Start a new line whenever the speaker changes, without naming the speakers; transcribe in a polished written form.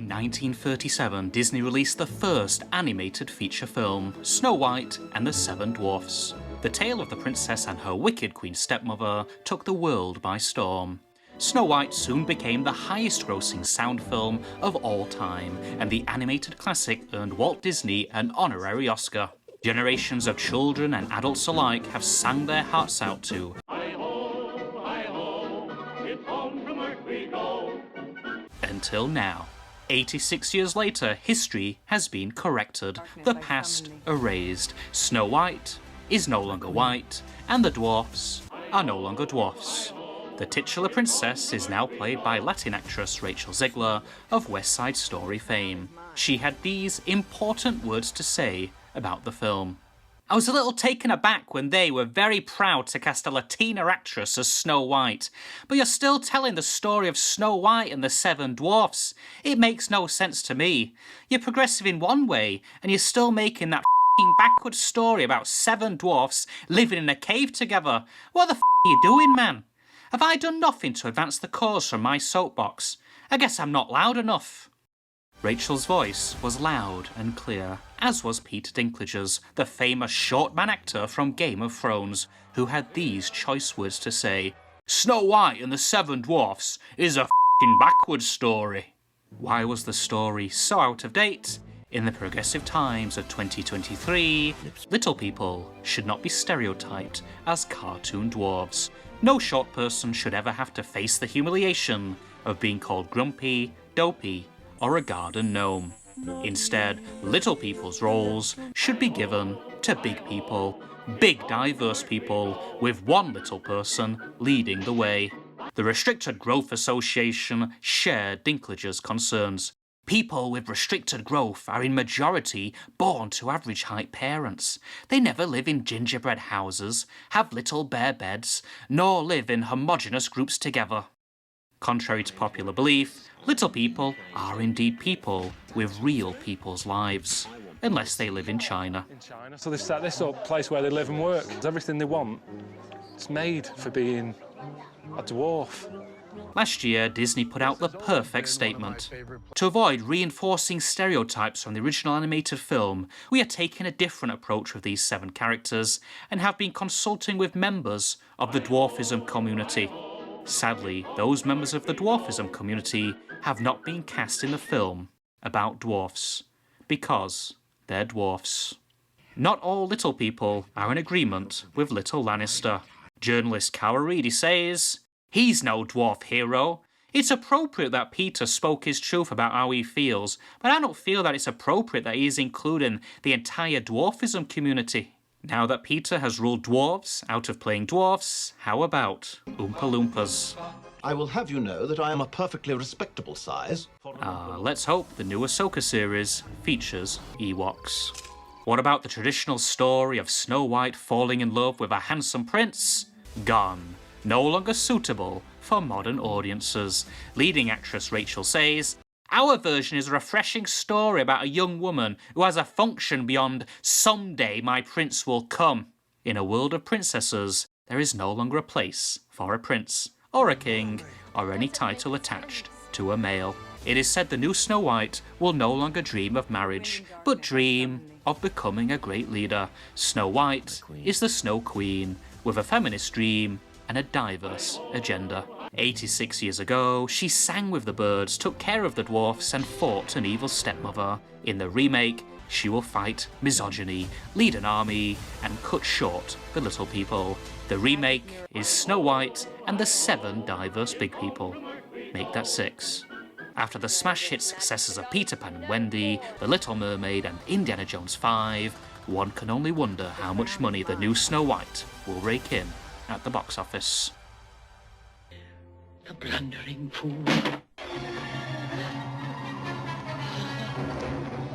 1937, Disney released the first animated feature film, Snow White and the Seven Dwarfs. The tale of the princess and her wicked queen stepmother took the world by storm. Snow White soon became the highest-grossing sound film of all time, and the animated classic earned Walt Disney an honorary Oscar. Generations of children and adults alike have sang their hearts out to Hi-ho, it's home from Earth we go. Until now. 86 years later, history has been corrected, the past erased. Snow White is no longer white, and the dwarfs are no longer dwarfs. The titular princess is now played by Latin actress Rachel Zegler of West Side Story fame. She had these important words to say about the film. I was a little taken aback when they were very proud to cast a Latina actress as Snow White, but you're still telling the story of Snow White and the Seven Dwarfs. It makes no sense to me. You're progressive in one way, and you're still making that f***ing backward story about seven dwarfs living in a cave together. What the f*** are you doing, man? Have I done nothing to advance the cause from my soapbox? I guess I'm not loud enough. Rachel's voice was loud and clear, as was Peter Dinklage's, the famous short-man actor from Game of Thrones, who had these choice words to say: Snow White and the Seven Dwarfs is a f***ing backward story. Why was the story so out of date? In the progressive times of 2023, little people should not be stereotyped as cartoon dwarves. No short person should ever have to face the humiliation of being called grumpy, dopey, or a garden gnome. Instead, little people's roles should be given to big people, big diverse people, with one little person leading the way. The Restricted Growth Association shared Dinklage's concerns. People with restricted growth are in majority born to average height parents. They never live in gingerbread houses, have little bare beds, nor live in homogeneous groups together. Contrary to popular belief, little people are indeed people with real people's lives, unless they live in China.
So they set this up, place where they live and work. Everything they want, it's made for being a dwarf.
Last year, Disney put out the perfect statement. To avoid reinforcing stereotypes from the original animated film, we are taking a different approach with these seven characters and have been consulting with members of the dwarfism community. Sadly, those members of the dwarfism community have not been cast in the film about dwarfs, because they're dwarfs. Not all little people are in agreement with Little Lannister. Journalist Cara Reedy says, "He's no dwarf hero. It's appropriate that Peter spoke his truth about how he feels, but I don't feel that it's appropriate that he is including the entire dwarfism community." Now that Peter has ruled dwarves out of playing dwarfs, how about Oompa Loompas?
I will have you know that I am a perfectly respectable size.
Let's hope the new Ahsoka series features Ewoks. What about the traditional story of Snow White falling in love with a handsome prince? Gone. No longer suitable for modern audiences. Leading actress Rachel says, "Our version is a refreshing story about a young woman who has a function beyond 'someday my prince will come.' In a world of princesses, there is no longer a place for a prince, or a king, or any title attached to a male. It is said the new Snow White will no longer dream of marriage, but dream of becoming a great leader. Snow White is the Snow Queen, with a feminist dream and a diverse agenda. 86 years ago, she sang with the birds, took care of the dwarfs, and fought an evil stepmother. In the remake, she will fight misogyny, lead an army, and cut short the little people. The remake is Snow White and the seven diverse big people. Make that 6. After the smash hit successes of Peter Pan and Wendy, The Little Mermaid, and Indiana Jones 5, one can only wonder how much money the new Snow White will rake in at the box office.
The blundering fool.